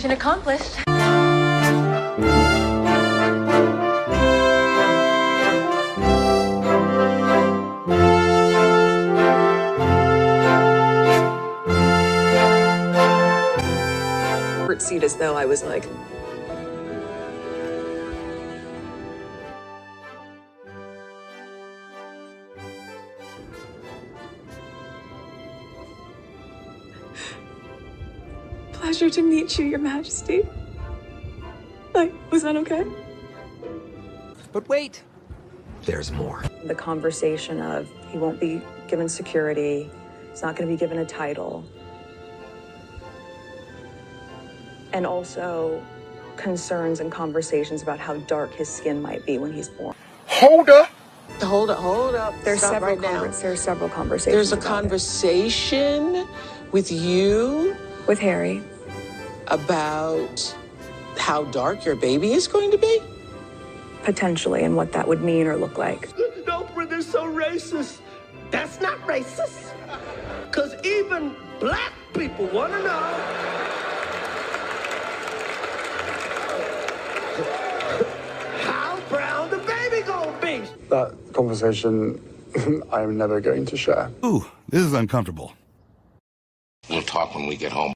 Mission accomplished. Seat as though I was like, pleasure to meet you, Your Majesty. Like, was that okay? But wait, there's more. The conversation of he won't be given security, he's not going to be given a title. And also concerns and conversations about how dark his skin might be when he's born. Hold up. Hold up. There's Stop several right now. there's several conversations. There's a about conversation with you with Harry about how dark your baby is going to be? potentially and what that would mean or look like. Oprah, they're so racist. That's not racist. Because even black people want to know. How brown the baby gonna be? That conversation I'm never going to share. Ooh, this is uncomfortable. We'll talk when we get home.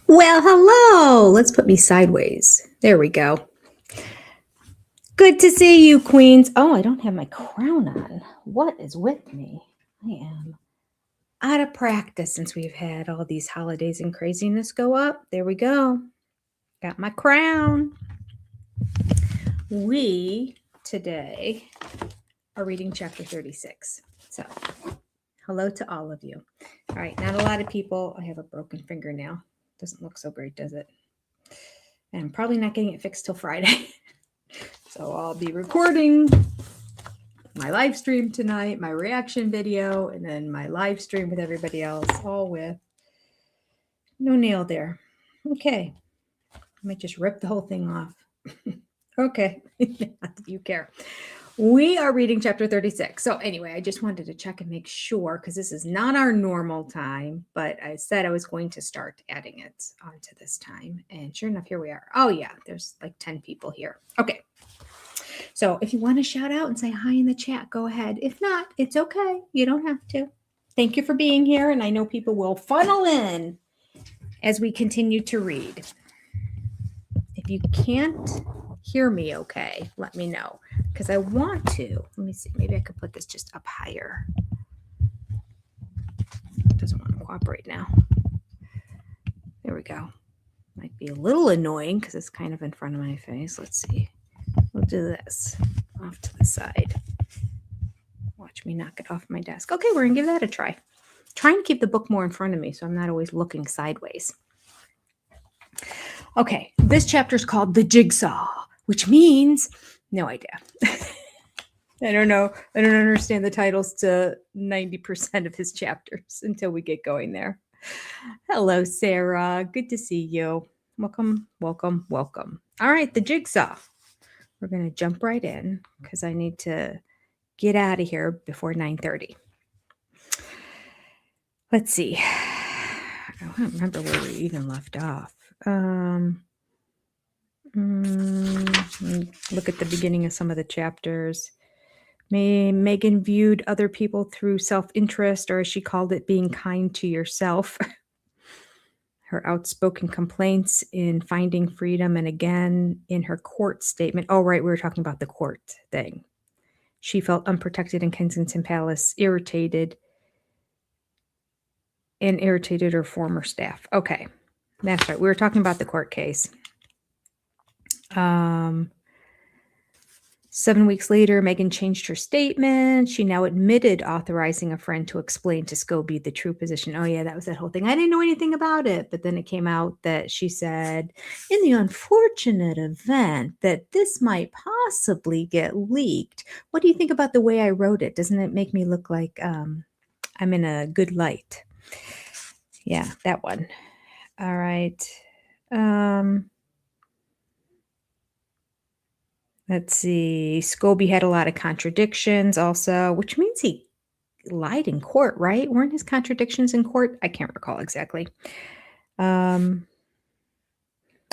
Well, hello. Let's put me sideways. There we go. Good to see you, queens. Oh, I don't have my crown on. What is with me? I am out of practice since we've had all these holidays and craziness go up. There we go. Got my crown. We today are reading chapter 36. So, hello to all of you. All right, not a lot of people. I have a broken fingernail. Doesn't look so great, does it? And I'm probably not getting it fixed till Friday. So I'll be recording my live stream tonight, my reaction video, and then my live stream with everybody else, all with no nail there. Okay. I might just rip the whole thing off. Okay. Not that you care. We are reading chapter 36. So anyway, I just wanted to check and make sure because this is not our normal time, but I said I was going to start adding it onto this time. And sure enough, here we are. Oh yeah, there's like 10 people here. Okay. So if you want to shout out and say hi in the chat, go ahead. If not, it's okay. You don't have to. Thank you for being here. And I know people will funnel in as we continue to read. If you can't hear me okay, let me know. Because I want to. Let me see. Maybe I could put this just up higher. It doesn't want to cooperate now. There we go. Might be a little annoying because it's kind of in front of my face. Let's see. We'll do this off to the side. Watch me knock it off my desk. Okay, we're going to give that a try. Trying to keep the book more in front of me so I'm not always looking sideways. Okay, this chapter is called The Jigsaw, which means no idea. I don't know. I don't understand the titles to 90% of his chapters until we get going there. Hello, Sarah. Good to see you. Welcome, welcome, welcome. All right, The Jigsaw. We're going to jump right in because I need to get out of here before 9:30. Let's see. I don't remember where we even left off. Look at the beginning of some of the chapters. Meghan viewed other people through self-interest, or as she called it, being kind to yourself. Her outspoken complaints in Finding Freedom, and again in her court statement. Oh, right, we were talking about the court thing. She felt unprotected in Kensington Palace, irritated her former staff. Okay, that's right. We were talking about the court case. 7 weeks later, Meghan changed her statement. She now admitted authorizing a friend to explain to Scobie the true position. Oh, yeah, that was that whole thing. I didn't know anything about it. But then it came out that she said, in the unfortunate event that this might possibly get leaked, what do you think about the way I wrote it? Doesn't it make me look like I'm in a good light? Yeah, that one. All right. Let's see. Scobie had a lot of contradictions also, which means he lied in court, right? Weren't his contradictions in court? I can't recall exactly. No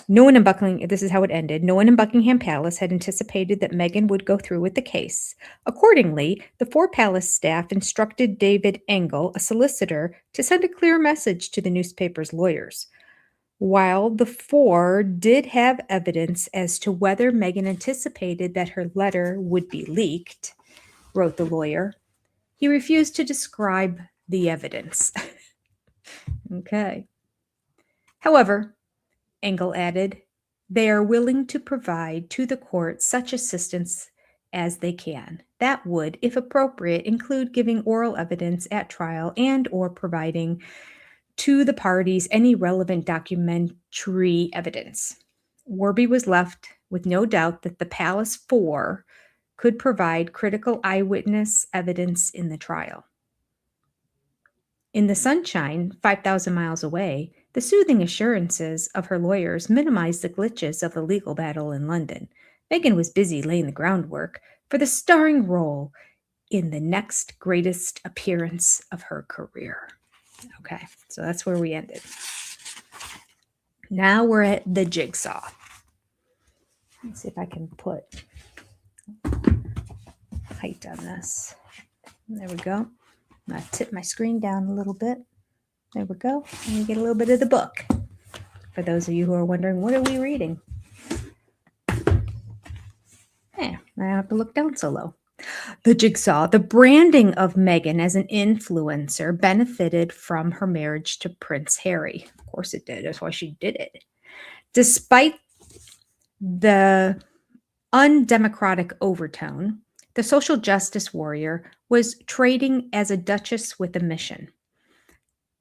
one in Buckingham, this is how it ended. No one in Buckingham Palace had anticipated that Meghan would go through with the case. Accordingly, the 4 palace staff instructed David Engel, a solicitor, to send a clear message to the newspaper's lawyers. While the 4 did have evidence as to whether Meghan anticipated that her letter would be leaked, wrote the lawyer, he refused to describe the evidence. Okay. However, Engel added, they are willing to provide to the court such assistance as they can. That would, if appropriate, include giving oral evidence at trial and or providing to the parties any relevant documentary evidence. Warby was left with no doubt that the Palace 4 could provide critical eyewitness evidence in the trial. In the sunshine, 5,000 miles away, the soothing assurances of her lawyers minimized the glitches of the legal battle in London. Meghan was busy laying the groundwork for the starring role in the next greatest appearance of her career. Okay, so that's where we ended. Now we're at the jigsaw. Let's see if I can put height on this. There we go. I'm going to tip my screen down a little bit. There we go. And you get a little bit of the book. For those of you who are wondering, what are we reading? Yeah, I don't have to look down so low. The jigsaw. The branding of Meghan as an influencer benefited from her marriage to Prince Harry. Of course it did. That's why she did it. Despite the undemocratic overtone, the social justice warrior was trading as a duchess with a mission.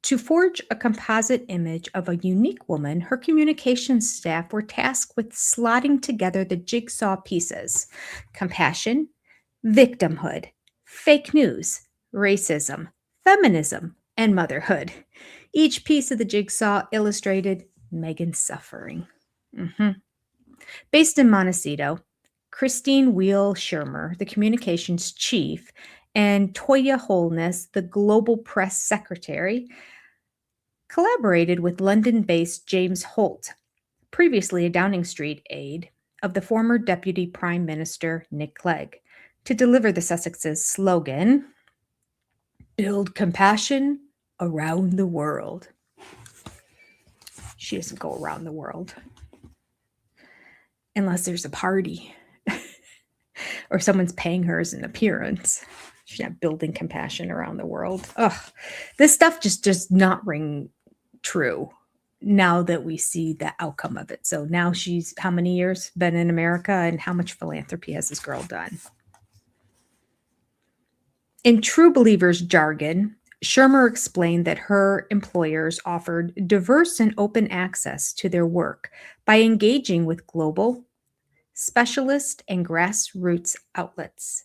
To forge a composite image of a unique woman, her communications staff were tasked with slotting together the jigsaw pieces: compassion, victimhood, fake news, racism, feminism, and motherhood. Each piece of the jigsaw illustrated Meghan's suffering. Based in Montecito, Christine Wheel Schirmer, the communications chief, and Toya Holness, the global press secretary, collaborated with London-based James Holt, previously a Downing Street aide of the former Deputy Prime Minister Nick Clegg, to deliver the Sussex's slogan, "Build compassion around the world." She doesn't go around the world unless there's a party or someone's paying her as an appearance. She's not building compassion around the world. Ugh, this stuff just does not ring true now that we see the outcome of it. So now she's how many years been in America, and how much philanthropy has this girl done? In True Believers jargon, Schirmer explained that her employers offered diverse and open access to their work by engaging with global, specialist, and grassroots outlets.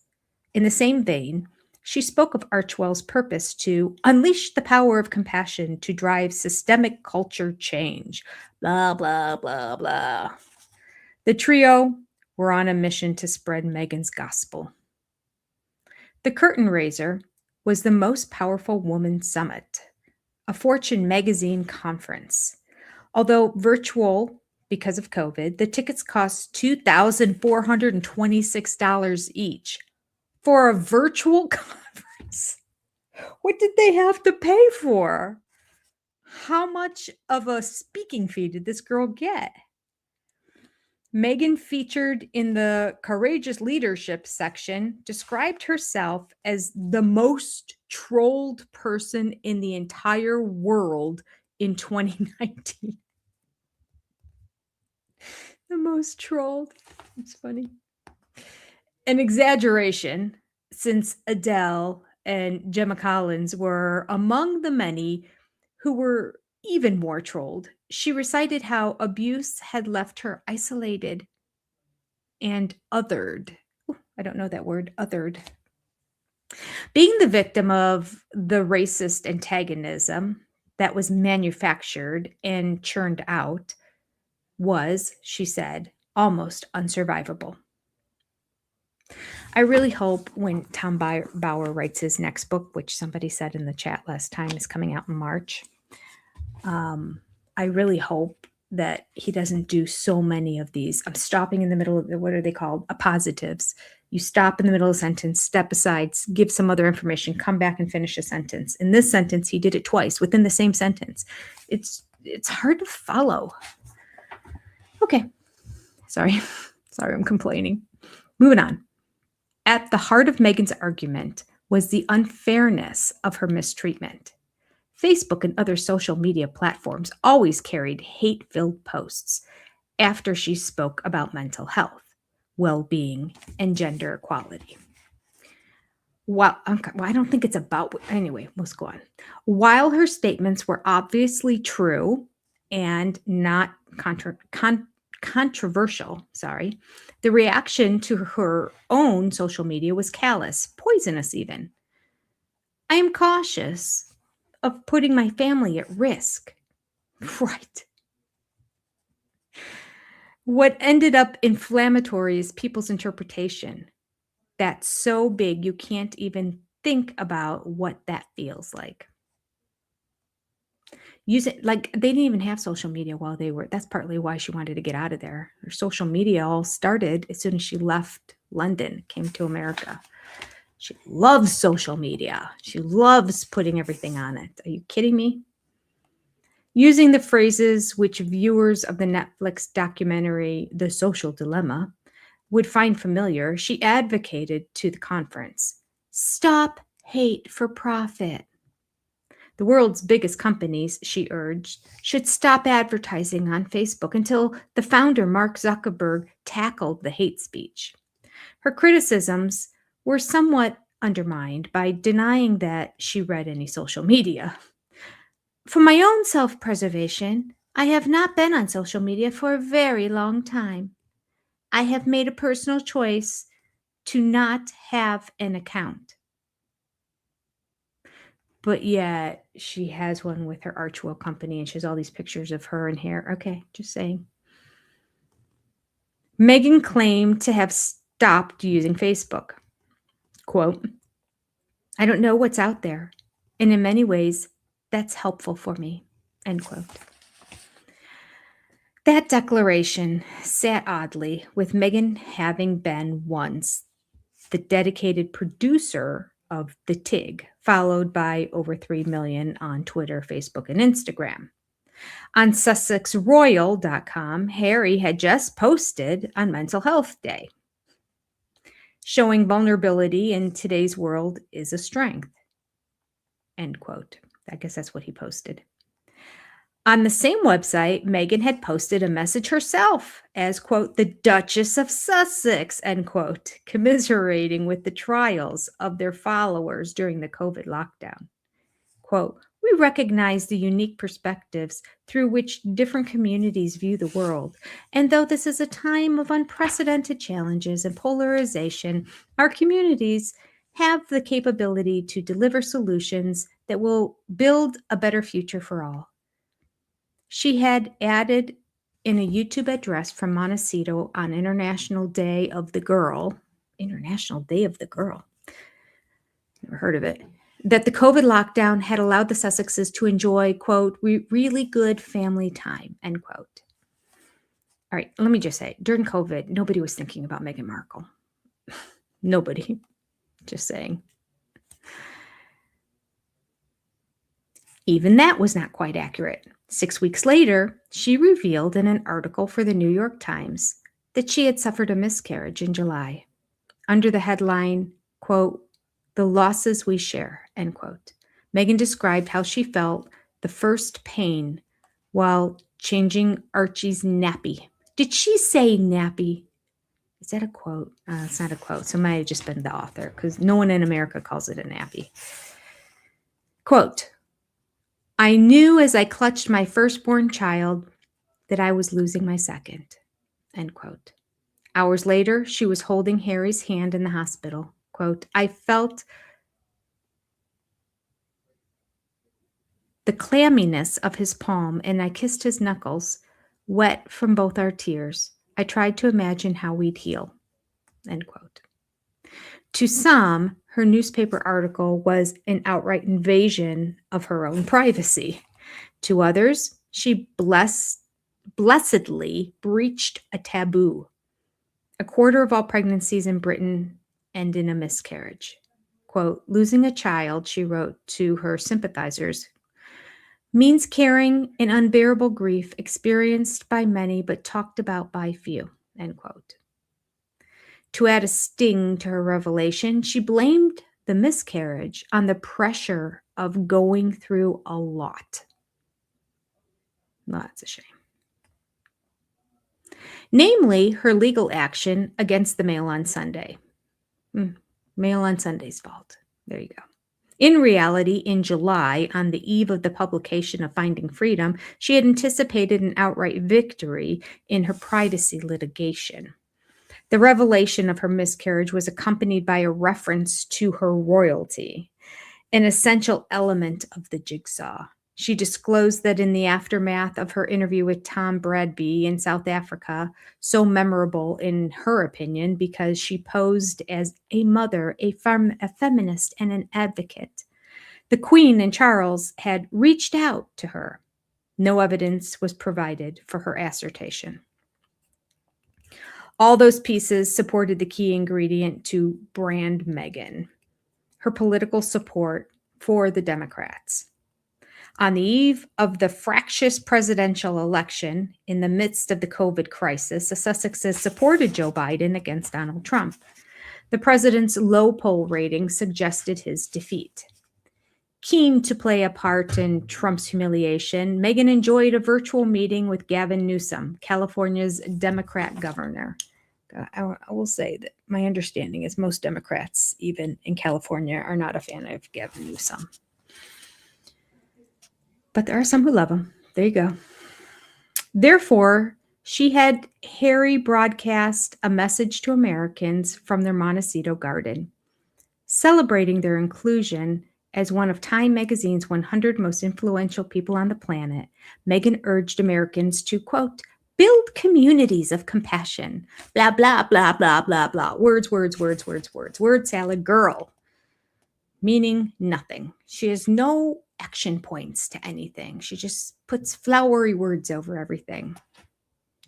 In the same vein, she spoke of Archwell's purpose to unleash the power of compassion to drive systemic culture change. Blah, blah, blah, blah. The trio were on a mission to spread Meghan's gospel. The curtain raiser was the Most Powerful Woman Summit, a Fortune magazine conference. Although virtual because of COVID, the tickets cost $2,426 each for a virtual conference. What did they have to pay for? How much of a speaking fee did this girl get? Meghan, featured in the Courageous Leadership section, described herself as the most trolled person in the entire world in 2019. The most trolled. It's funny. an exaggeration, since Adele and Gemma Collins were among the many who were even more trolled. She recited how abuse had left her isolated and othered. Ooh, I don't know that word, othered. Being the victim of the racist antagonism that was manufactured and churned out was, she said, almost unsurvivable. I really hope when Tom Bauer writes his next book, which somebody said in the chat last time is coming out in March, I really hope that he doesn't do so many of these. I'm stopping in the middle of what are they called? Appositives. You stop in the middle of a sentence, step aside, give some other information, come back and finish a sentence. In this sentence, he did it twice within the same sentence. It's hard to follow. Okay. Sorry, I'm complaining. Moving on. At the heart of Meghan's argument was the unfairness of her mistreatment. Facebook and other social media platforms always carried hate-filled posts after she spoke about mental health, well-being, and gender equality. Well, I don't think it's about, anyway, let's go on. While her statements were obviously true and not controversial, the reaction to her own social media was callous, poisonous even. I am cautious of putting my family at risk. Right. What ended up inflammatory is people's interpretation. That's so big you can't even think about what that feels like. Like they didn't even have social media while they were, that's partly why she wanted to get out of there. Her social media all started as soon as she left London, came to America. She loves social media. She loves putting everything on it. Are you kidding me? Using the phrases which viewers of the Netflix documentary The Social Dilemma would find familiar, she advocated to the conference, stop hate for profit. The world's biggest companies, she urged, should stop advertising on Facebook until the founder, Mark Zuckerberg, tackled the hate speech. Her criticisms were somewhat undermined by denying that she read any social media. For my own self-preservation, I have not been on social media for a very long time. I have made a personal choice to not have an account. But yet she has one with her Archwell company and she has all these pictures of her and hair. Okay, just saying. Meghan claimed to have stopped using Facebook. Quote, I don't know what's out there, and in many ways, that's helpful for me, end quote. That declaration sat oddly with Meghan having been once the dedicated producer of The Tig, followed by over 3 million on Twitter, Facebook, and Instagram. On SussexRoyal.com, Harry had just posted on Mental Health Day, showing vulnerability in today's world is a strength, end quote. I guess that's what he posted. On the same website, Meghan had posted a message herself as, quote, the Duchess of Sussex, end quote, commiserating with the trials of their followers during the COVID lockdown. Quote, we recognize the unique perspectives through which different communities view the world. And though this is a time of unprecedented challenges and polarization, our communities have the capability to deliver solutions that will build a better future for all. She had added in a YouTube address from Montecito on International Day of the Girl, International Day of the Girl, never heard of it, that the COVID lockdown had allowed the Sussexes to enjoy, quote, really good family time, end quote. All right, let me just say, during COVID, nobody was thinking about Meghan Markle. Nobody, just saying. Even that was not quite accurate. 6 weeks later, she revealed in an article for the New York Times that she had suffered a miscarriage in July. Under the headline, quote, the losses we share, end quote. Meghan described how she felt the first pain while changing Archie's nappy. Did she say nappy? Is that a quote? It's not a quote. So it might have just been the author because no one in America calls it a nappy. Quote, I knew as I clutched my firstborn child that I was losing my second. End quote. Hours later, she was holding Harry's hand in the hospital. Quote, I felt the clamminess of his palm and I kissed his knuckles, wet from both our tears. I tried to imagine how we'd heal. End quote. To some, her newspaper article was an outright invasion of her own privacy. To others, she blessedly breached a taboo. A quarter of all pregnancies in Britain end in a miscarriage. Quote, losing a child, she wrote to her sympathizers, means carrying an unbearable grief experienced by many but talked about by few, end quote. To add a sting to her revelation, she blamed the miscarriage on the pressure of going through a lot. Well, that's a shame. Namely, her legal action against the Mail on Sunday. Mail on Sunday's fault. There you go. In reality, in July, on the eve of the publication of Finding Freedom, she had anticipated an outright victory in her privacy litigation. The revelation of her miscarriage was accompanied by a reference to her royalty, an essential element of the jigsaw. She disclosed that in the aftermath of her interview with Tom Bradby in South Africa, so memorable in her opinion because she posed as a mother, a feminist, and an advocate, the Queen and Charles had reached out to her. No evidence was provided for her assertion. All those pieces supported the key ingredient to brand Meghan, her political support for the Democrats. On the eve of the fractious presidential election, in the midst of the COVID crisis, the Sussexes supported Joe Biden against Donald Trump. The president's low poll rating suggested his defeat. Keen to play a part in Trump's humiliation, Meghan enjoyed a virtual meeting with Gavin Newsom, California's Democrat governor. I will say that my understanding is most Democrats, even in California, are not a fan of Gavin Newsom. But there are some who love him. There you go. Therefore, she had Harry broadcast a message to Americans from their Montecito garden, celebrating their inclusion as one of Time magazine's 100 most influential people on the planet. Meghan urged Americans to, quote, build communities of compassion. Blah, blah, blah, blah, blah, blah. Words, words, words, words, words. Word salad girl. Meaning nothing. She has no action points to anything. She just puts flowery words over everything.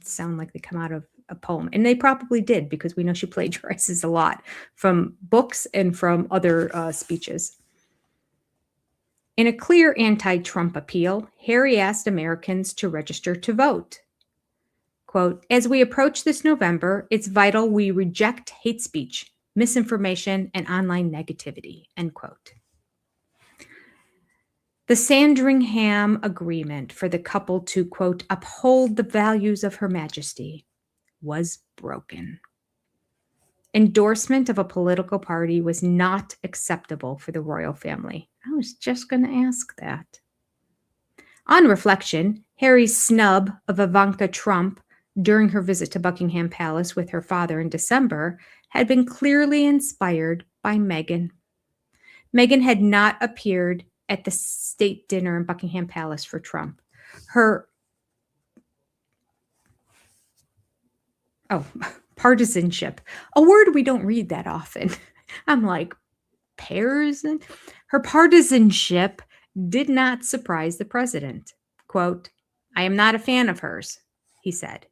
Sound like they come out of a poem. And they probably did because we know she plagiarizes a lot from books and from other speeches. In a clear anti-Trump appeal, Harry asked Americans to register to vote. Quote, as we approach this November, it's vital we reject hate speech, misinformation, and online negativity, end quote. The Sandringham Agreement for the couple to, quote, uphold the values of Her Majesty was broken. Endorsement of a political party was not acceptable for the royal family. I was just going to ask that. On reflection, Harry's snub of Ivanka Trump during her visit to Buckingham Palace with her father in December had been clearly inspired by Meghan. Meghan had not appeared at the state dinner in Buckingham Palace for Trump. Partisanship, a word we don't read that often. I'm like, partisan? Her partisanship did not surprise the president. Quote, I am not a fan of hers, he said.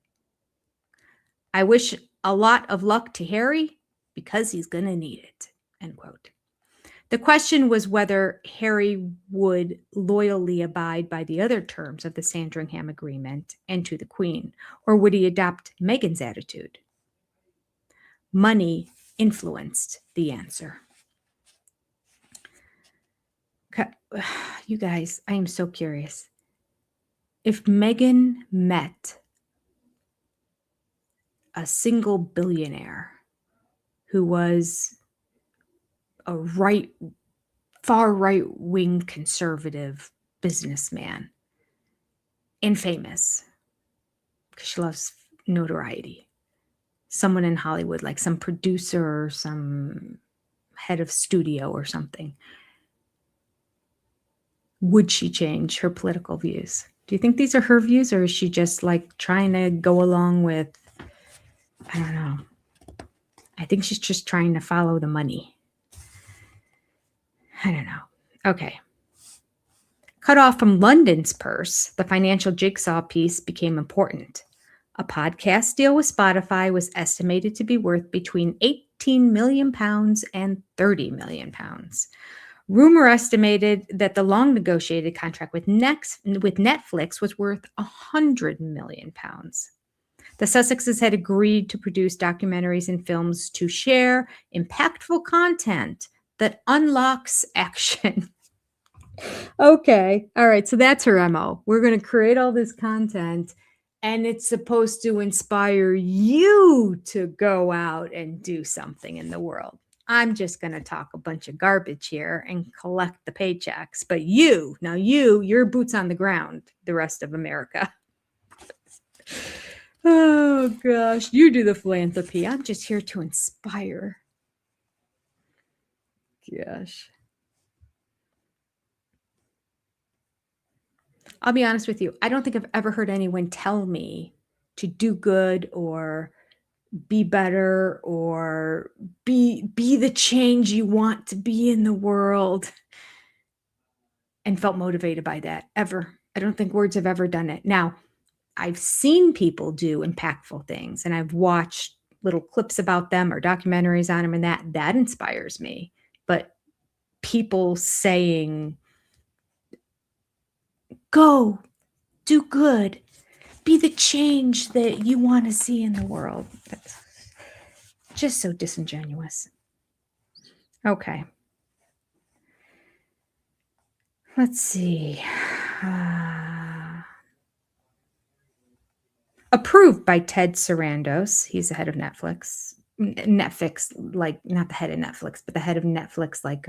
I wish a lot of luck to Harry because he's going to need it, end quote. The question was whether Harry would loyally abide by the other terms of the Sandringham Agreement and to the Queen, or would he adopt Meghan's attitude? Money influenced the answer. You guys, I am so curious. If Meghan met a single billionaire who was a far right-wing conservative businessman and famous because she loves notoriety. Someone in Hollywood, like some producer or some head of studio or something. Would she change her political views? Do you think these are her views, or is she just like trying to go along with, I don't know. I think she's just trying to follow the money. I don't know. Okay. Cut off from London's purse, the financial jigsaw piece became important. A podcast deal with Spotify was estimated to be worth between 18 million pounds and 30 million pounds. Rumor estimated that the long negotiated contract with Netflix was worth 100 million pounds. The Sussexes had agreed to produce documentaries and films to share impactful content that unlocks action. Okay. All right. So that's her MO. We're going to create all this content and it's supposed to inspire you to go out and do something in the world. I'm just going to talk a bunch of garbage here and collect the paychecks. But you're boots on the ground, the rest of America. Oh, gosh. You do the philanthropy. I'm just here to inspire. Gosh. I'll be honest with you. I don't think I've ever heard anyone tell me to do good or be better or be the change you want to be in the world and felt motivated by that ever. I don't think words have ever done it. Now, I've seen people do impactful things and I've watched little clips about them or documentaries on them, and that inspires me. But people saying, go, do good, be the change that you want to see in the world. That's just so disingenuous. Okay. Let's see. Approved by Ted Sarandos. He's the head of Netflix, like not the head of Netflix, but the head of Netflix, like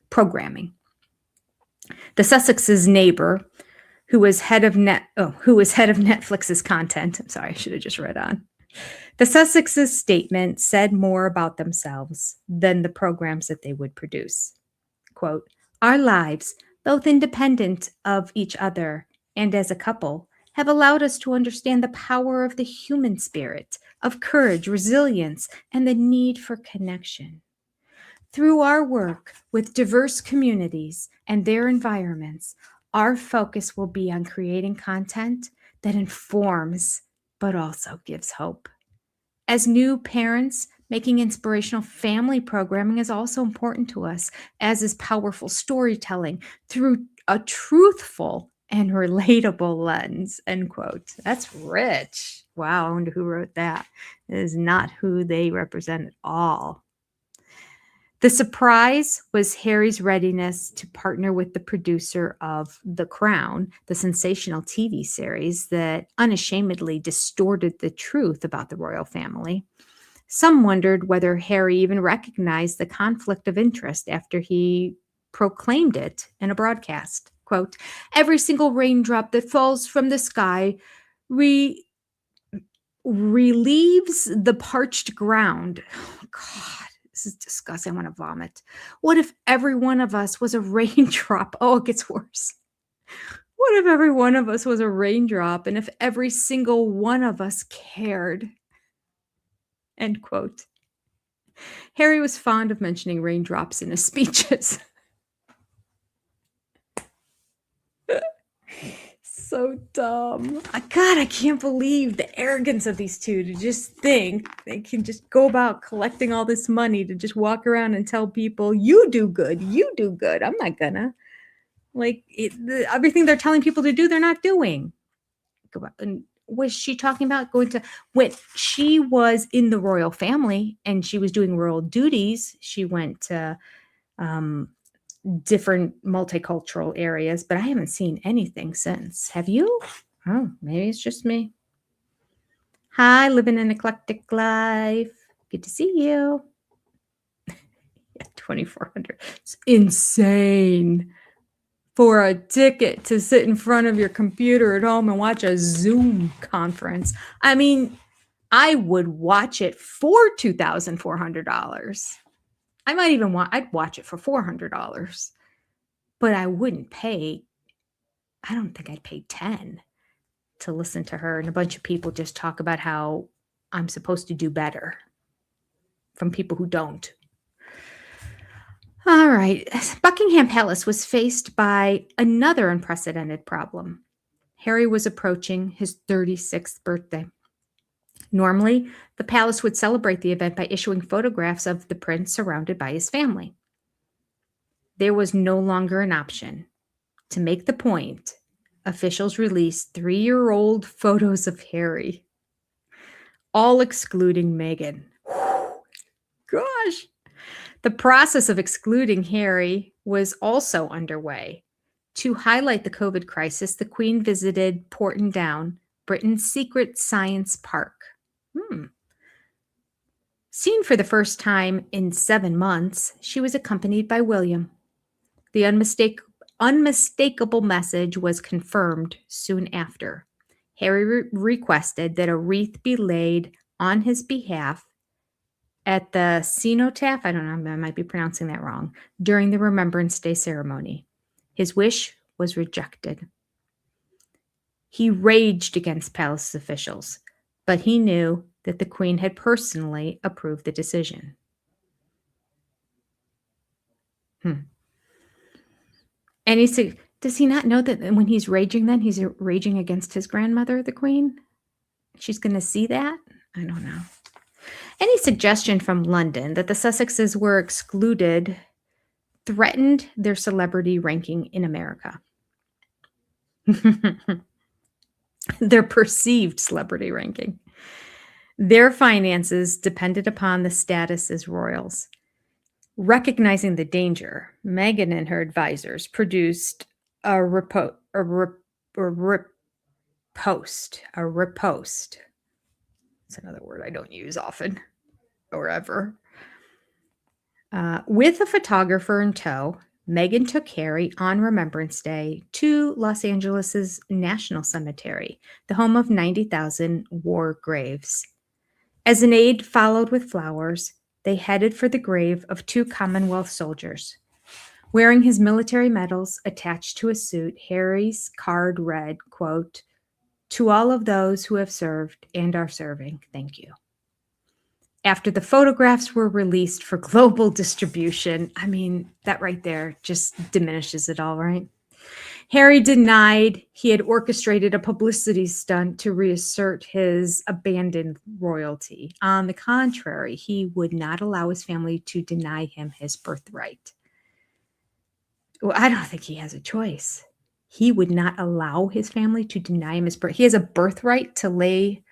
programming. The Sussex's neighbor, who was head of Netflix's content. I'm sorry, I should have just read on. The Sussexes' statement said more about themselves than the programs that they would produce. Quote, our lives, both independent of each other and as a couple, have allowed us to understand the power of the human spirit, of courage, resilience, and the need for connection. Through our work with diverse communities and their environments, our focus will be on creating content that informs, but also gives hope. As new parents, making inspirational family programming is also important to us, as is powerful storytelling through a truthful and relatable lens, end quote. That's rich. Wow, I wonder who wrote that. It is not who they represent at all. The surprise was Harry's readiness to partner with the producer of The Crown, the sensational TV series that unashamedly distorted the truth about the royal family. Some wondered whether Harry even recognized the conflict of interest after he proclaimed it in a broadcast. Quote, every single raindrop that falls from the sky relieves the parched ground. Oh, God, this is disgusting. I want to vomit. What if every one of us was a raindrop? Oh, it gets worse. What if every one of us was a raindrop and if every single one of us cared? End quote. Harry was fond of mentioning raindrops in his speeches. So dumb. God, I can't believe the arrogance of these two to just think they can just go about collecting all this money to just walk around and tell people, you do good, you do good. I'm not gonna. Like, everything they're telling people to do, they're not doing. And was she talking about going to, when she was in the royal family and she was doing royal duties, she went to different multicultural areas, but I haven't seen anything since. Have you? Oh, maybe it's just me. Hi, living an eclectic life. Good to see you. Yeah, 2,400. It's insane for a ticket to sit in front of your computer at home and watch a Zoom conference. I mean, I would watch it for $2,400. I might even I'd watch it for $400, but I wouldn't pay. I don't think I'd pay 10 to listen to her and a bunch of people just talk about how I'm supposed to do better from people who don't. All right. Buckingham Palace was faced by another unprecedented problem. Harry was approaching his 36th birthday. Normally, the palace would celebrate the event by issuing photographs of the prince surrounded by his family. There was no longer an option. To make the point, officials released 3-year-old photos of Harry, all excluding Meghan. Gosh. The process of excluding Harry was also underway. To highlight the COVID crisis, the Queen visited Porton Down, Britain's secret science park. Seen for the first time in 7 months, she was accompanied by William. The unmistakable message was confirmed soon after. Harry requested that a wreath be laid on his behalf at the cenotaph, I don't know, I might be pronouncing that wrong, during the Remembrance Day ceremony. His wish was rejected. He raged against palace officials, but he knew that the Queen had personally approved the decision. And does he not know that when he's raging then, he's raging against his grandmother, the Queen? She's going to see that? I don't know. Any suggestion from London that the Sussexes were excluded threatened their celebrity ranking in America. Their perceived celebrity ranking. Their finances depended upon the status as royals. Recognizing the danger, Meghan and her advisors produced a riposte. It's another word I don't use often or ever. With a photographer in tow, Meghan took Harry on Remembrance Day to Los Angeles' National Cemetery, the home of 90,000 war graves. As an aide followed with flowers, they headed for the grave of 2 Commonwealth soldiers. Wearing his military medals attached to his suit, Harry's card read, quote, "To all of those who have served and are serving, thank you." After the photographs were released for global distribution, I mean, that right there just diminishes it all, right? Harry denied he had orchestrated a publicity stunt to reassert his abandoned royalty. On the contrary, he would not allow his family to deny him his birthright. Well, I don't think he has a choice. He would not allow his family to deny him his birth. He has a birthright to lay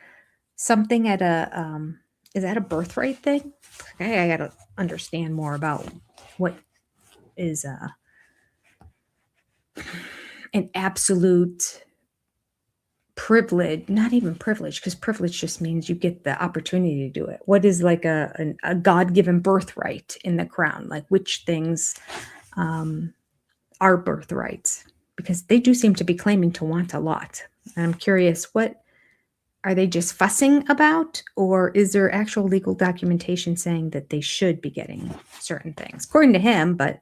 something at a is that a birthright thing? Okay, I got to understand more about what is an absolute privilege, not even privilege, because privilege just means you get the opportunity to do it. What is like a God-given birthright in the crown? Like which things are birthrights? Because they do seem to be claiming to want a lot. And I'm curious, what are they just fussing about, or is there actual legal documentation saying that they should be getting certain things? According to him, but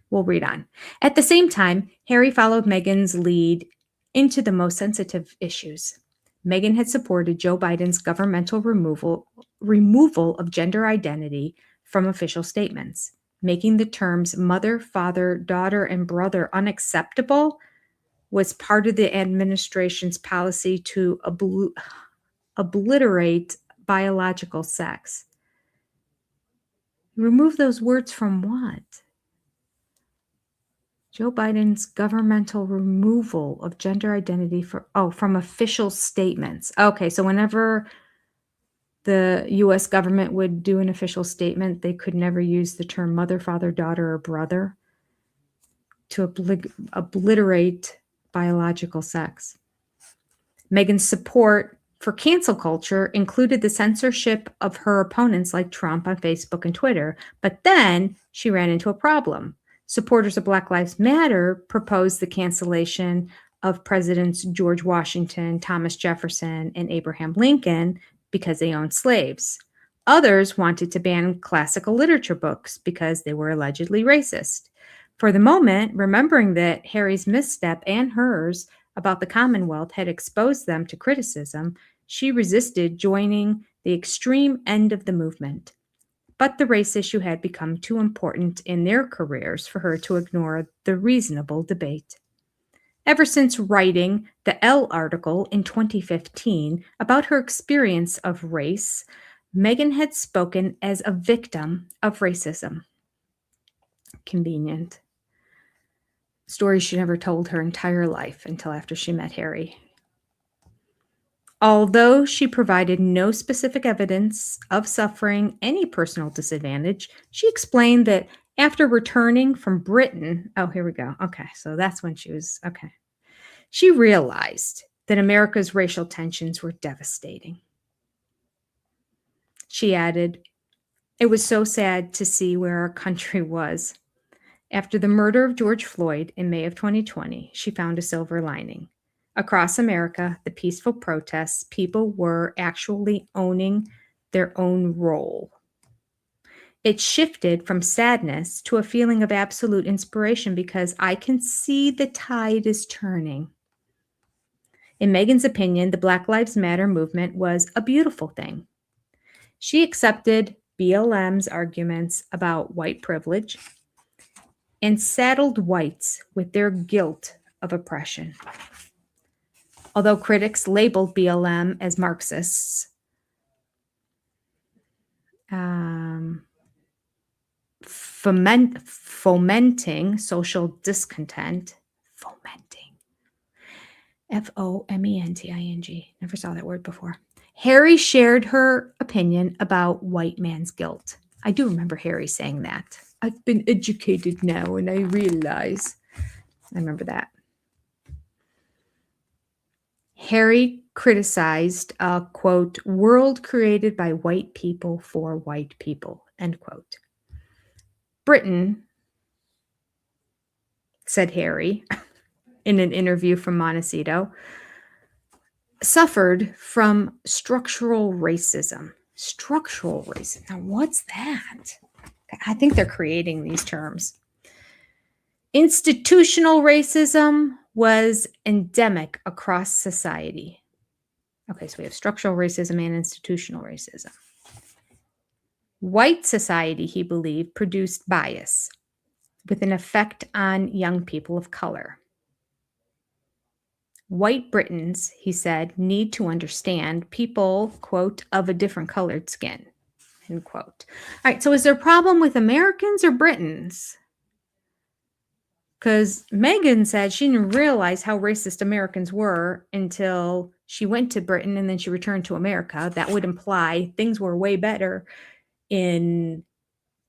we'll read on. At the same time, Harry followed Meghan's lead into the most sensitive issues. Meghan had supported Joe Biden's governmental removal of gender identity from official statements, making the terms mother, father, daughter, and brother unacceptable was part of the administration's policy to obliterate biological sex. Remove those words from what? Joe Biden's governmental removal of gender identity from official statements. Okay, so whenever the U.S. government would do an official statement, they could never use the term mother, father, daughter, or brother to obliterate biological sex. Meghan's support for cancel culture included the censorship of her opponents like Trump on Facebook and Twitter. But then she ran into a problem. Supporters of Black Lives Matter proposed the cancellation of Presidents George Washington, Thomas Jefferson, and Abraham Lincoln because they owned slaves. Others wanted to ban classical literature books because they were allegedly racist. For the moment, remembering that Harry's misstep and hers about the Commonwealth had exposed them to criticism, she resisted joining the extreme end of the movement. But the race issue had become too important in their careers for her to ignore the reasonable debate. Ever since writing the Elle article in 2015 about her experience of race, Meghan had spoken as a victim of racism. Convenient. Story she never told her entire life until after she met Harry. Although she provided no specific evidence of suffering any personal disadvantage, she explained that after returning from Britain, oh, here we go. Okay, so that's when she was, okay. She realized that America's racial tensions were devastating. She added, "It was so sad to see where our country was. After the murder of George Floyd in May of 2020, she found a silver lining. Across America, the peaceful protests, people were actually owning their own role. It shifted from sadness to a feeling of absolute inspiration because I can see the tide is turning." In Meghan's opinion, the Black Lives Matter movement was a beautiful thing. She accepted BLM's arguments about white privilege and saddled whites with their guilt of oppression. Although critics labeled BLM as Marxists, fomenting social discontent, Fomenting, never saw that word before. Harry shared her opinion about white man's guilt. I do remember Harry saying that. I've been educated now and I realize. I remember that. Harry criticized a, quote, world created by white people for white people, end quote. Britain, said Harry in an interview from Montecito, suffered from structural racism. Structural racism. Now, what's that? I think they're creating these terms. Institutional racism was endemic across society. Okay, so we have structural racism and institutional racism. White society, he believed, produced bias with an effect on young people of color. White Britons, he said, need to understand people, quote, of a different colored skin, end quote. All right, so is there a problem with Americans or Britons? Because Meghan said she didn't realize how racist Americans were until she went to Britain and then she returned to America. That would imply things were way better in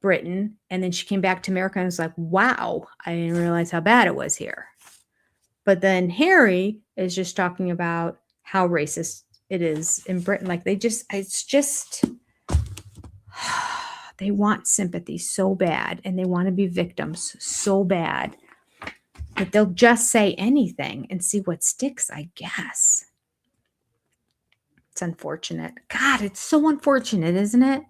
Britain. And then she came back to America and was like, wow, I didn't realize how bad it was here. But then Harry is just talking about how racist it is in Britain. Like it's just, they want sympathy so bad and they want to be victims so bad that they'll just say anything and see what sticks, I guess. It's unfortunate. God, it's so unfortunate, isn't it?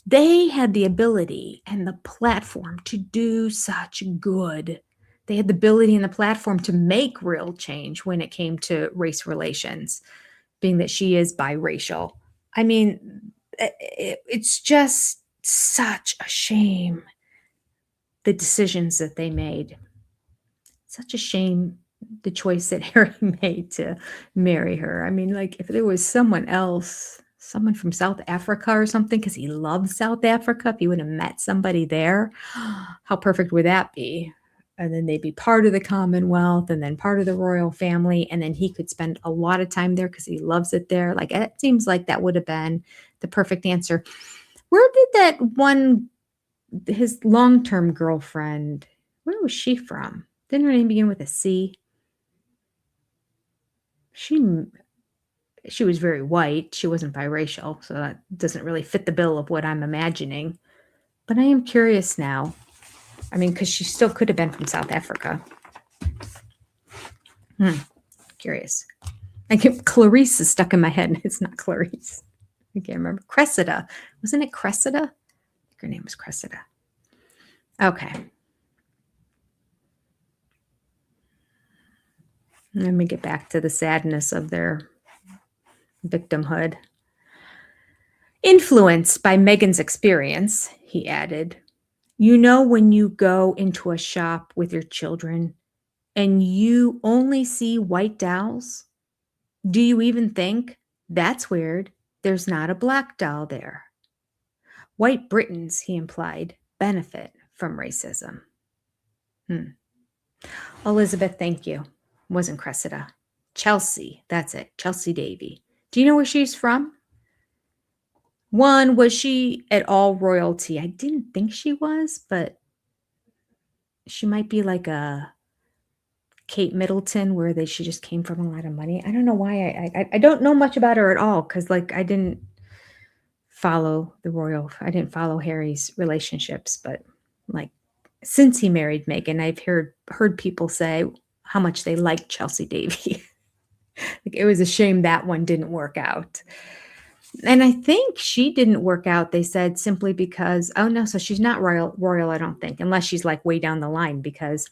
They had the ability and the platform to do such good. They had the ability and the platform to make real change when it came to race relations, being that she is biracial. I mean, it's just such a shame, the decisions that they made. Such a shame, the choice that Harry made to marry her. I mean, like, if there was someone else, someone from South Africa or something, because he loves South Africa, if he would have met somebody there, how perfect would that be? And then they'd be part of the Commonwealth and then part of the royal family. And then he could spend a lot of time there because he loves it there. Like, it seems like that would have been the perfect answer. Where did that one, his long-term girlfriend, where was she from? Didn't her name begin with a C? She was very white. She wasn't biracial, so that doesn't really fit the bill of what I'm imagining. But I am curious now. I mean, because she still could have been from South Africa. Curious. I get Clarice is stuck in my head. It's not Clarice. I can't remember. Cressida. Wasn't it Cressida? I think her name was Cressida. Okay. Let me get back to the sadness of their victimhood. Influenced by Meghan's experience, he added, you know, when you go into a shop with your children and you only see white dolls, do you even think, that's weird, there's not a black doll there? White Britons, he implied, benefit from racism. Elizabeth, thank you. Wasn't Cressida. Chelsea, that's it. Chelsea Davy. Do you know where she's from? One, was she at all royalty? I didn't think she was, but she might be like a Kate Middleton, where she just came from a lot of money. I don't know why I don't know much about her at all, because like I didn't follow I didn't follow Harry's relationships, but like since he married Meghan, I've heard people say how much they liked Chelsea Davy. Like it was a shame that one didn't work out. And I think she didn't work out, they said, simply because, oh no, so she's not royal, I don't think, unless she's like way down the line, because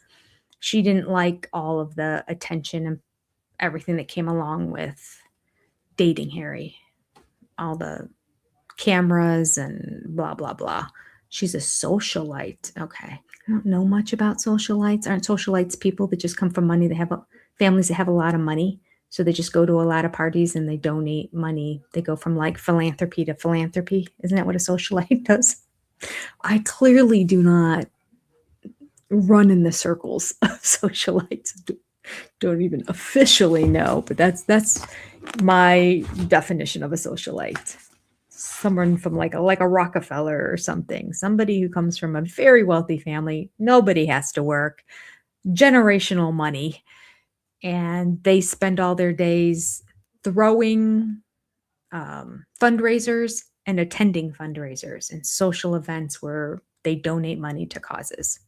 she didn't like all of the attention and everything that came along with dating Harry. All the cameras and blah, blah, blah. She's a socialite. Okay. I don't know much about socialites. Aren't socialites people that just come from money? They have families that have a lot of money. So they just go to a lot of parties and they donate money. They go from like philanthropy to philanthropy. Isn't that what a socialite does? I clearly do not run in the circles of socialites. Don't even officially know, but that's my definition of a socialite. Someone from like a Rockefeller or something. Somebody who comes from a very wealthy family. Nobody has to work. Generational money. And they spend all their days throwing fundraisers and attending fundraisers and social events where they donate money to causes.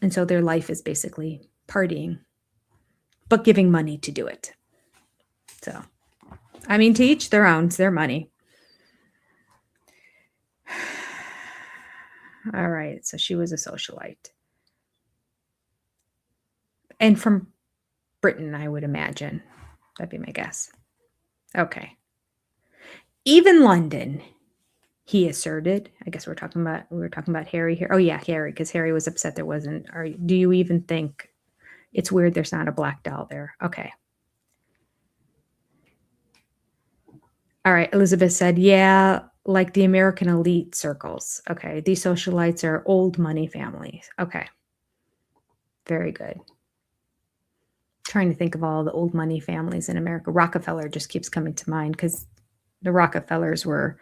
And so their life is basically partying, but giving money to do it. So, I mean, to each their own, it's their money. All right, so she was a socialite. And from Britain, I would imagine. That'd be my guess. Okay. Even London, he asserted. I guess we were talking about Harry here. Oh yeah, Harry, because Harry was upset there wasn't. Do you even think it's weird there's not a black doll there? Okay. All right, Elizabeth said, yeah, like the American elite circles. Okay, these socialites are old money families. Okay. Very good. Trying to think of all the old money families in America. Rockefeller just keeps coming to mind because the Rockefellers were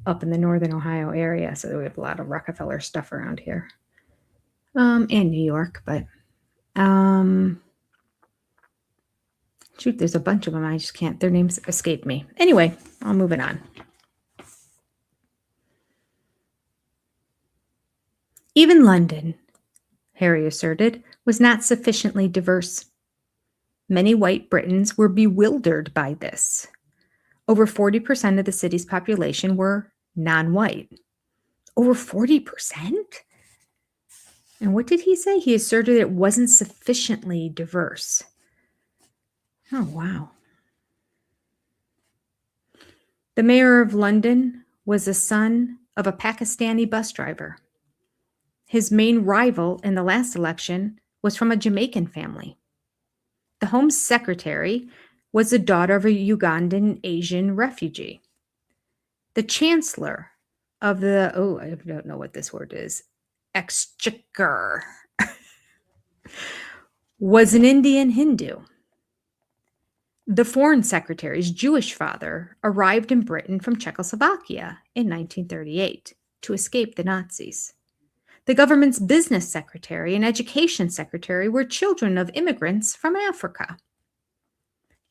up in the Northern Ohio area. So we have a lot of Rockefeller stuff around here. And New York, but shoot, there's a bunch of them. I just can't, their names escape me. Anyway, I'll move it on. Even London, Harry asserted, was not sufficiently diverse. Many white Britons were bewildered by this. Over 40% of the city's population were non-white. Over 40%? And what did he say? He asserted it wasn't sufficiently diverse. Oh, wow. The mayor of London was the son of a Pakistani bus driver. His main rival in the last election was from a Jamaican family. The Home Secretary was the daughter of a Ugandan Asian refugee. The Chancellor of the, I don't know what this word is, Exchequer, was an Indian Hindu. The Foreign Secretary's Jewish father arrived in Britain from Czechoslovakia in 1938 to escape the Nazis. The government's business secretary and education secretary were children of immigrants from Africa.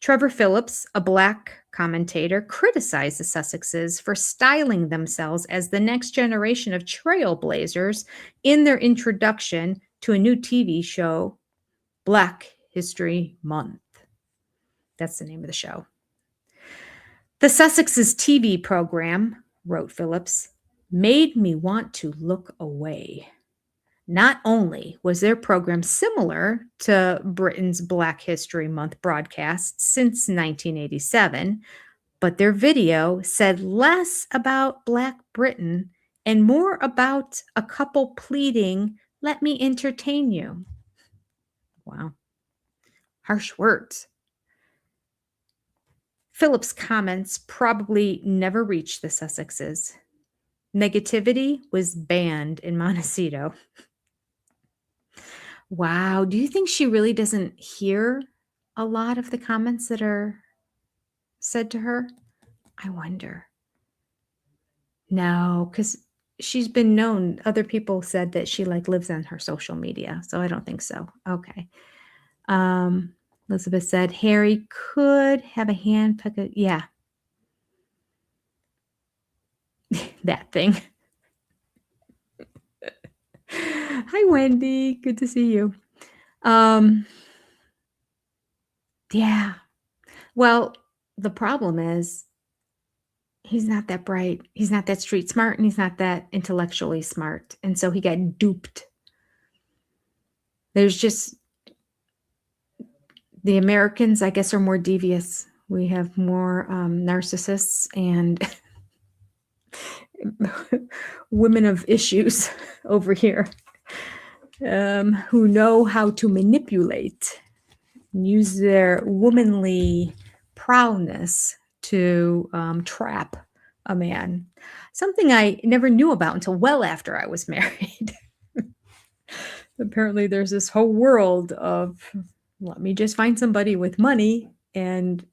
Trevor Phillips, a Black commentator, criticized the Sussexes for styling themselves as the next generation of trailblazers in their introduction to a new TV show, Black History Month. That's the name of the show. The Sussexes' TV program, wrote Phillips, made me want to look away. Not only was their program similar to Britain's Black History Month broadcasts since 1987, but their video said less about Black Britain and more about a couple pleading, "Let me entertain you." Wow. Harsh words. Phillips' comments probably never reached the Sussexes. Negativity was banned in Montecito. Wow. Do you think she really doesn't hear a lot of the comments that are said to her? I wonder. No, because she's been known. Other people said that she lives on her social media. So I don't think so. Okay. Elizabeth said Harry could have a hand pick. Yeah. That thing. Hi, Wendy. Good to see you. Yeah. Well, the problem is he's not that bright. He's not that street smart, and he's not that intellectually smart. And so he got duped. There's just the Americans, I guess, are more devious. We have more narcissists and women of issues over here who know how to manipulate, use their womanly prowess to trap a man. Something I never knew about until well after I was married. Apparently there's this whole world of, let me just find somebody with money, and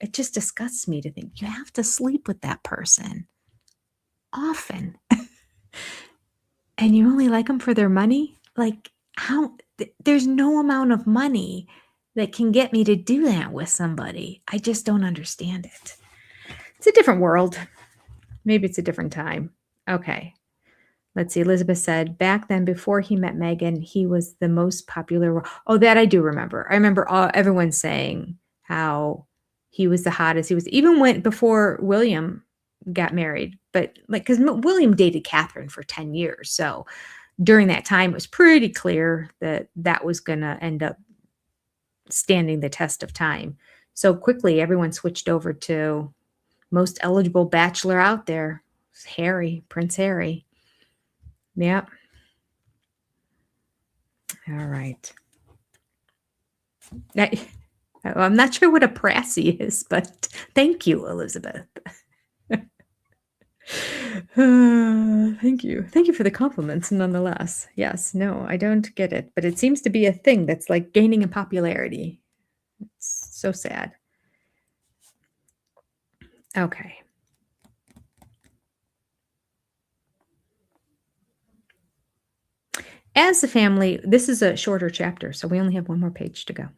it just disgusts me to think you have to sleep with that person often and you only like them for their money. Like, how? There's no amount of money that can get me to do that with somebody. I just don't understand it. It's a different world. Maybe it's a different time. Okay. Let's see. Elizabeth said, back then, before he met Meghan, he was the most popular. Oh, that I do remember. I remember everyone saying how he was the hottest. He was even before William got married. But because William dated Catherine for 10 years. So during that time, it was pretty clear that that was going to end up standing the test of time. So quickly, everyone switched over to most eligible bachelor out there, Harry, Prince Harry. Yep. All right. I'm not sure what a prassy is, but thank you, Elizabeth. Thank you. Thank you for the compliments, nonetheless. Yes, no, I don't get it, but it seems to be a thing that's like gaining in popularity. It's so sad. Okay. As the family, this is a shorter chapter, so we only have one more page to go.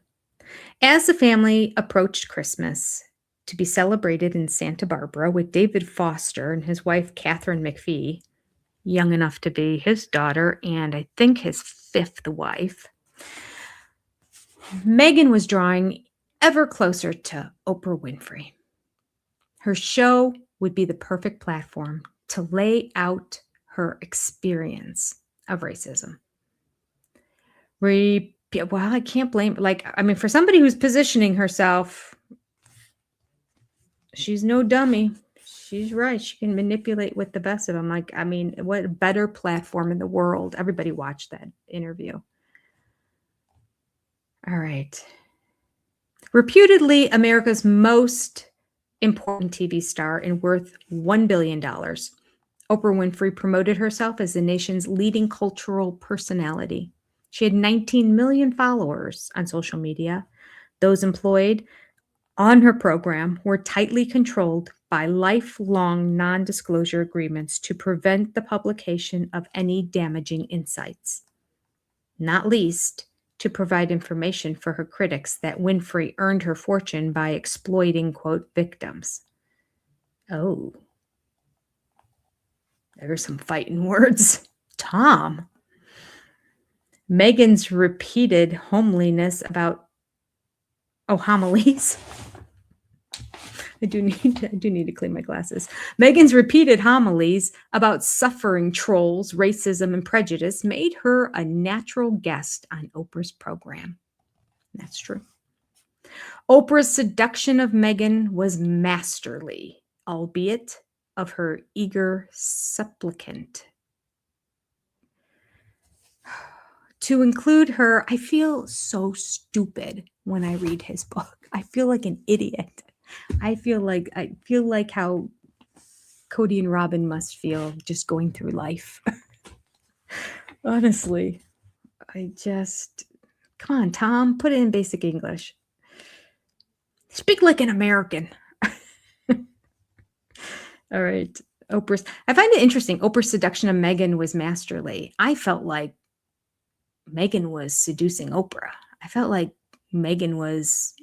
As the family approached Christmas to be celebrated in Santa Barbara with David Foster and his wife, Catherine McPhee, young enough to be his daughter and I think his fifth wife, Meghan was drawing ever closer to Oprah Winfrey. Her show would be the perfect platform to lay out her experience of racism. Well, I can't blame, for somebody who's positioning herself, she's no dummy. She's right. She can manipulate with the best of them. What better platform in the world? Everybody watched that interview. All right. Reputedly America's most important TV star and worth $1 billion. Oprah Winfrey promoted herself as the nation's leading cultural personality. She had 19 million followers on social media. Those employed on her program were tightly controlled by lifelong non-disclosure agreements to prevent the publication of any damaging insights, not least to provide information for her critics that Winfrey earned her fortune by exploiting, quote, victims. Oh, there's some fighting words. Tom. Meghan's repeated homilies. I do need to clean my glasses. Meghan's repeated homilies about suffering trolls, racism, and prejudice made her a natural guest on Oprah's program. That's true. Oprah's seduction of Meghan was masterly, albeit of her eager supplicant. To include her, I feel so stupid when I read his book. I feel like an idiot. I feel like how Cody and Robin must feel just going through life. Honestly, come on, Tom, put it in basic English. Speak like an American. All right. I find it interesting. Oprah's seduction of Meghan was masterly. I felt like Meghan was seducing Oprah. I felt like Meghan was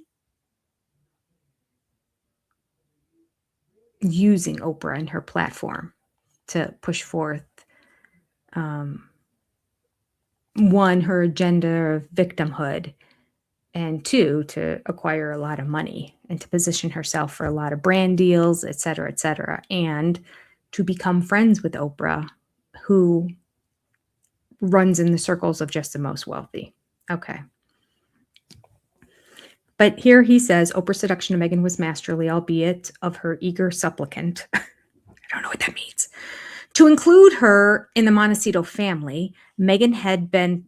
using Oprah and her platform to push forth, one, her agenda of victimhood, and two, to acquire a lot of money and to position herself for a lot of brand deals, et cetera, and to become friends with Oprah, who runs in the circles of just the most wealthy. Okay. But here he says, Oprah's seduction of Meghan was masterly, albeit of her eager supplicant. I don't know what that means. To include her in the Montecito family, Meghan had been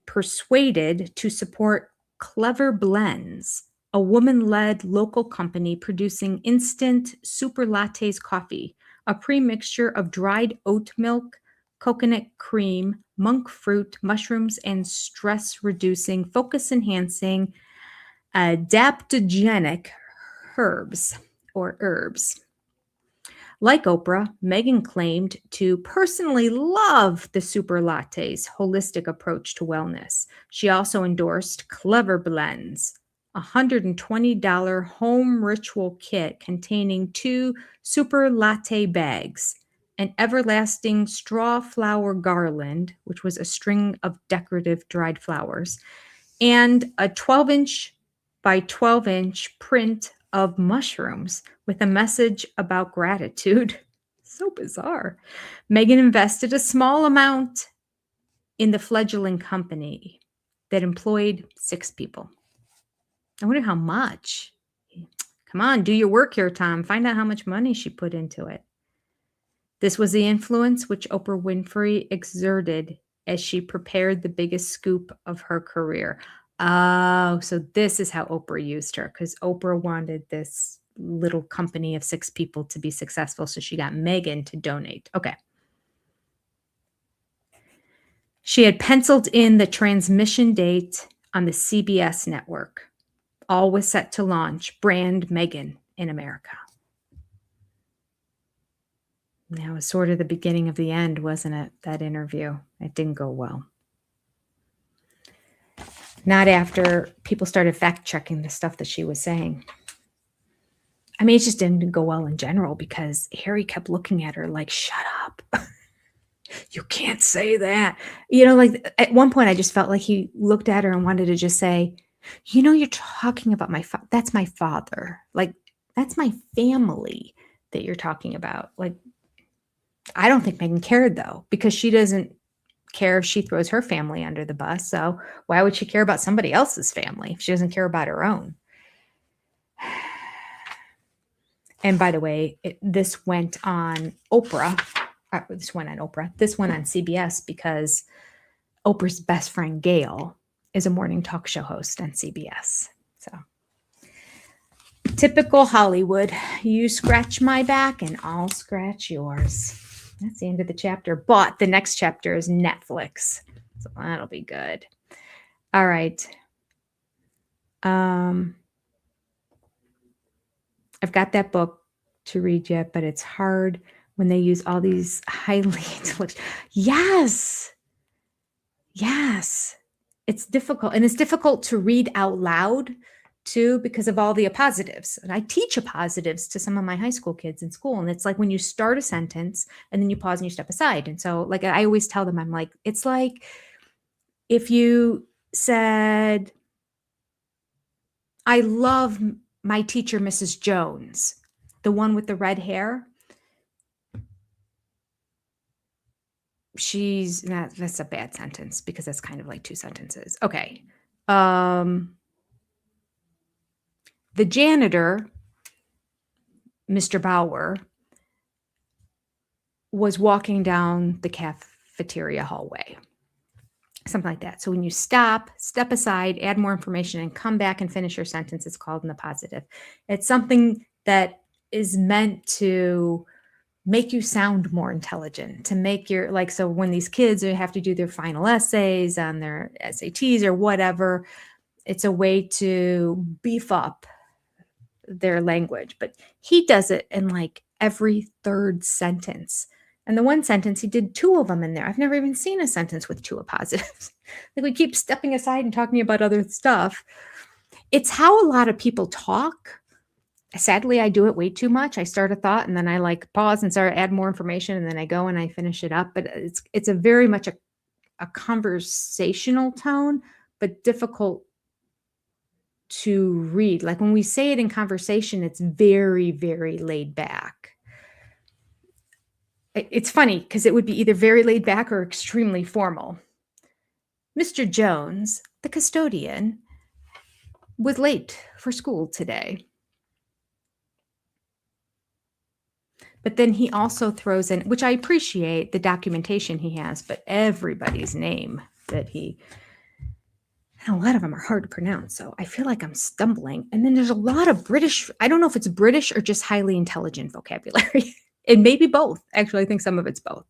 persuaded to support Clever Blends, a woman-led local company producing instant super lattes coffee, a pre-mixture of dried oat milk, coconut cream, monk fruit, mushrooms, and stress-reducing, focus-enhancing, adaptogenic herbs. Like Oprah, Meghan claimed to personally love the super latte's holistic approach to wellness. She also endorsed Clever Blends, a $120 home ritual kit containing 2 super latte bags, an everlasting straw flower garland, which was a string of decorative dried flowers, and a 12-inch by 12-inch print of mushrooms with a message about gratitude. So bizarre. Meghan invested a small amount in the fledgling company that employed 6 people. I wonder how much. Come on, do your work here, Tom. Find out how much money she put into it. This was the influence which Oprah Winfrey exerted as she prepared the biggest scoop of her career. Oh, so this is how Oprah used her, because Oprah wanted this little company of 6 people to be successful, so she got Meghan to donate. Okay. She had penciled in the transmission date on the CBS network. All was set to launch brand Meghan in America. That was sort of the beginning of the end, wasn't it? That interview. It didn't go well. Not after people started fact-checking the stuff that she was saying. I mean, it just didn't go well in general because Harry kept looking at her like, shut up. You can't say that. You know, like at one point I just felt like he looked at her and wanted to just say, you know, you're talking about that's my father. Like, that's my family that you're talking about. Like, I don't think Meghan cared though, because she doesn't care if she throws her family under the bus. So why would she care about somebody else's family if she doesn't care about her own? And by the way, this went on Oprah. This went on CBS because Oprah's best friend, Gail, is a morning talk show host on CBS. So typical Hollywood. You scratch my back and I'll scratch yours. That's the end of the chapter. But the next chapter is Netflix. So that'll be good. All right. I've got that book to read yet, but it's hard when they use all these highly intellectual. Yes. Yes. It's difficult. And it's difficult to read out loud too, because of all the appositives. And I teach appositives to some of my high school kids in school. And it's like when you start a sentence and then you pause and you step aside. And so, like, I always tell them, I'm like, it's like if you said, I love my teacher, Mrs. Jones, the one with the red hair. That's a bad sentence because that's kind of like two sentences. Okay. The janitor, Mr. Bauer, was walking down the cafeteria hallway. Something like that. So when you step aside, add more information, and come back and finish your sentence, it's called an appositive. It's something that is meant to make you sound more intelligent, to make your, like, so when these kids have to do their final essays on their SATs or whatever, it's a way to beef up their language. But he does it in like every third sentence. And the one sentence, he did two of them in there. I've never even seen a sentence with two appositives. Like, we keep stepping aside and talking about other stuff. It's how a lot of people talk. Sadly, I do it way too much. I start a thought and then I like pause and start add more information, and then I go and I finish it up. But it's a very much a conversational tone, but difficult to read. Like when we say it in conversation, it's very, very laid back. It's funny because it would be either very laid back or extremely formal. Mr. Jones, the custodian, was late for school today. But then he also throws in, which I appreciate the documentation he has, but everybody's name that and a lot of them are hard to pronounce. So I feel like I'm stumbling. And then there's a lot of British, I don't know if it's British or just highly intelligent vocabulary. It may be both. Actually, I think some of it's both.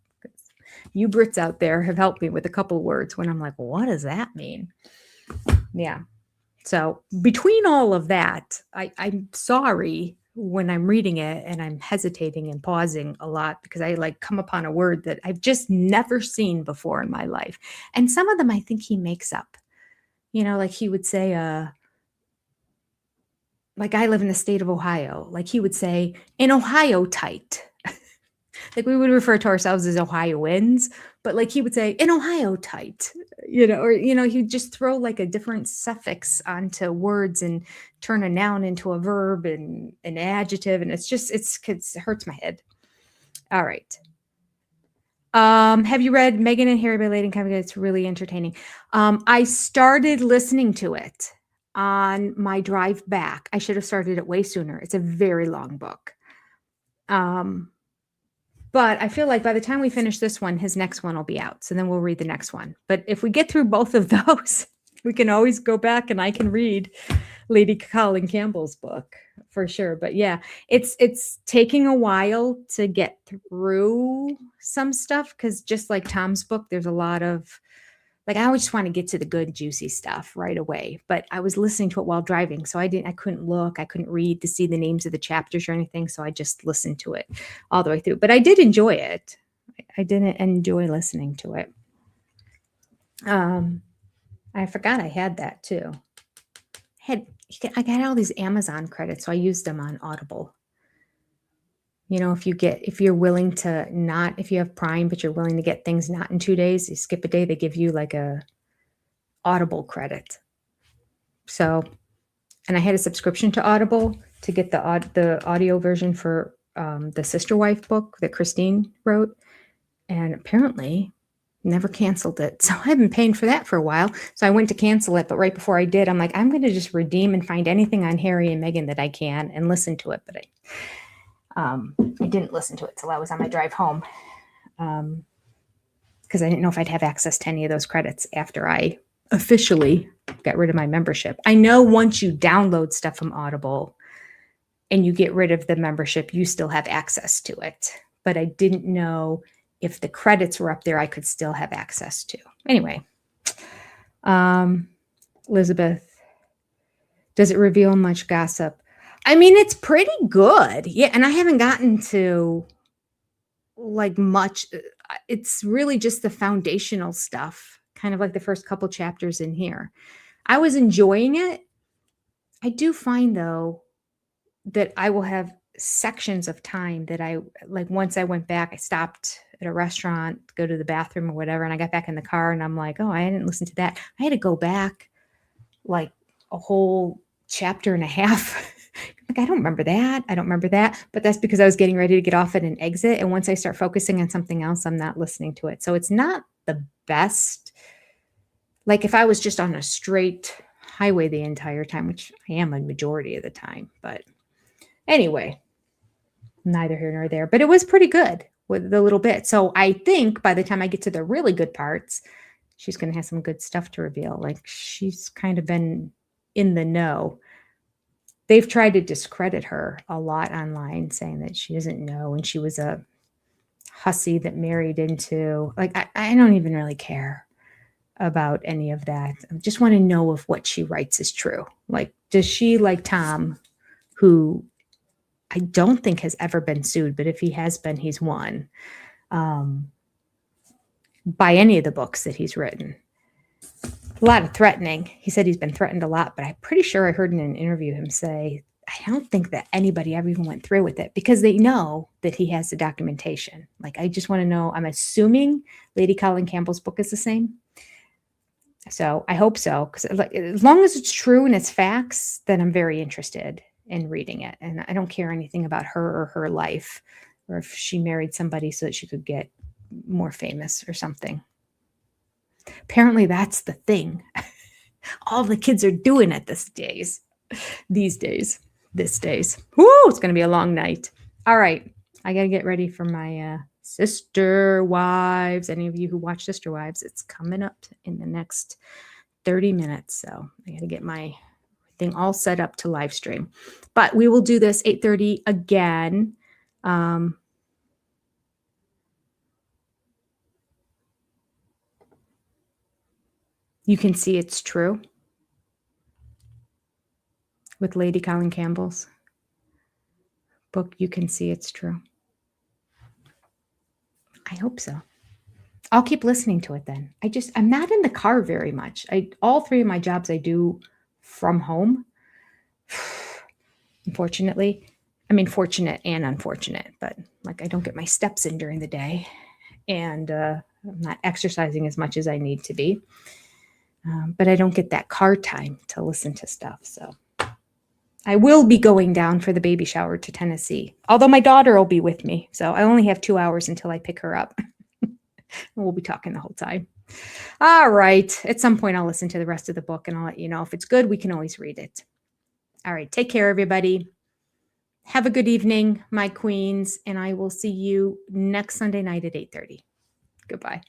You Brits out there have helped me with a couple of words when I'm like, what does that mean? Yeah. So between all of that, I'm sorry when I'm reading it and I'm hesitating and pausing a lot because I like come upon a word that I've just never seen before in my life. And some of them I think he makes up. You know, like he would say, like I live in the state of Ohio. Like he would say, in Ohio tight. Like we would refer to ourselves as Ohioans, but like he would say, in Ohio tight, you know, or, you know, he'd just throw like a different suffix onto words and turn a noun into a verb and an adjective. And it hurts my head. All right. Have you read Meghan and Harry by Lady Company? It's really entertaining. I started listening to it on my drive back. I should have started it way sooner. It's a very long book. But I feel like by the time we finish this one, his next one will be out. So then we'll read the next one. But if we get through both of those, we can always go back and I can read Lady Colin Campbell's book for sure. But yeah, it's taking a while to get through some stuff because just like Tom's book, there's a lot of, like, I always just want to get to the good, juicy stuff right away. But I was listening to it while driving, so I couldn't look, I couldn't read to see the names of the chapters or anything. So I just listened to it all the way through. But I did enjoy it. I didn't enjoy listening to it. I forgot I had that too. I got all these Amazon credits, so I used them on Audible. You know, if you're willing to not, if you have Prime, but you're willing to get things not in 2 days, you skip a day, they give you like a Audible credit. So, and I had a subscription to Audible to get the audio version for the Sister Wife book that Christine wrote. And apparently never canceled it. So I've been paying for that for a while. So I went to cancel it. But right before I did, I'm like, I'm going to just redeem and find anything on Harry and Meghan that I can and listen to it. But I didn't listen to it till I was on my drive home because I didn't know if I'd have access to any of those credits after I officially got rid of my membership. I know once you download stuff from Audible and you get rid of the membership, you still have access to it. But I didn't know if the credits were up there, I could still have access to. Anyway, Elizabeth, does it reveal much gossip? I mean, it's pretty good. Yeah. And I haven't gotten to like much. It's really just the foundational stuff, kind of like the first couple chapters in here. I was enjoying it. I do find though that I will have sections of time that I like once I went back, I stopped at a restaurant, go to the bathroom or whatever, and I got back in the car and I'm like, oh, I didn't listen to that. I had to go back like a whole chapter and a half. Like, I don't remember that. I don't remember that. But that's because I was getting ready to get off at an exit. And once I start focusing on something else, I'm not listening to it. So it's not the best. Like if I was just on a straight highway the entire time, which I am a majority of the time. But anyway, neither here nor there. But it was pretty good with the little bit. So I think by the time I get to the really good parts, she's going to have some good stuff to reveal. Like she's kind of been in the know. They've tried to discredit her a lot online, saying that she doesn't know and she was a hussy that married into, like, I don't even really care about any of that. I just want to know if what she writes is true. Like, does she, like Tom, who I don't think has ever been sued, but if he has been, he's won, by any of the books that he's written. A lot of threatening. He said he's been threatened a lot, but I'm pretty sure I heard in an interview him say, I don't think that anybody ever even went through with it because they know that he has the documentation. Like, I just want to know, I'm assuming Lady Colin Campbell's book is the same. So I hope so. Because like, as long as it's true and it's facts, then I'm very interested in reading it. And I don't care anything about her or her life, or if she married somebody so that she could get more famous or something. Apparently that's the thing. All the kids are doing it these days. Woo, it's going to be a long night. All right. I got to get ready for my Sister Wives. Any of you who watch Sister Wives, it's coming up in the next 30 minutes. So I got to get my thing all set up to live stream. But we will do this 8:30 again. You can see it's true with Lady Colin Campbell's book. You can see it's true. I hope so. I'll keep listening to it then. I'm not in the car very much. All three of my jobs I do from home. Unfortunately. I mean, fortunate and unfortunate, but like I don't get my steps in during the day and I'm not exercising as much as I need to be. But I don't get that car time to listen to stuff. So I will be going down for the baby shower to Tennessee, although my daughter will be with me. So I only have 2 hours until I pick her up. We'll be talking the whole time. All right. At some point, I'll listen to the rest of the book and I'll let you know. If it's good, we can always read it. All right. Take care, everybody. Have a good evening, my queens. And I will see you next Sunday night at 8:30. Goodbye.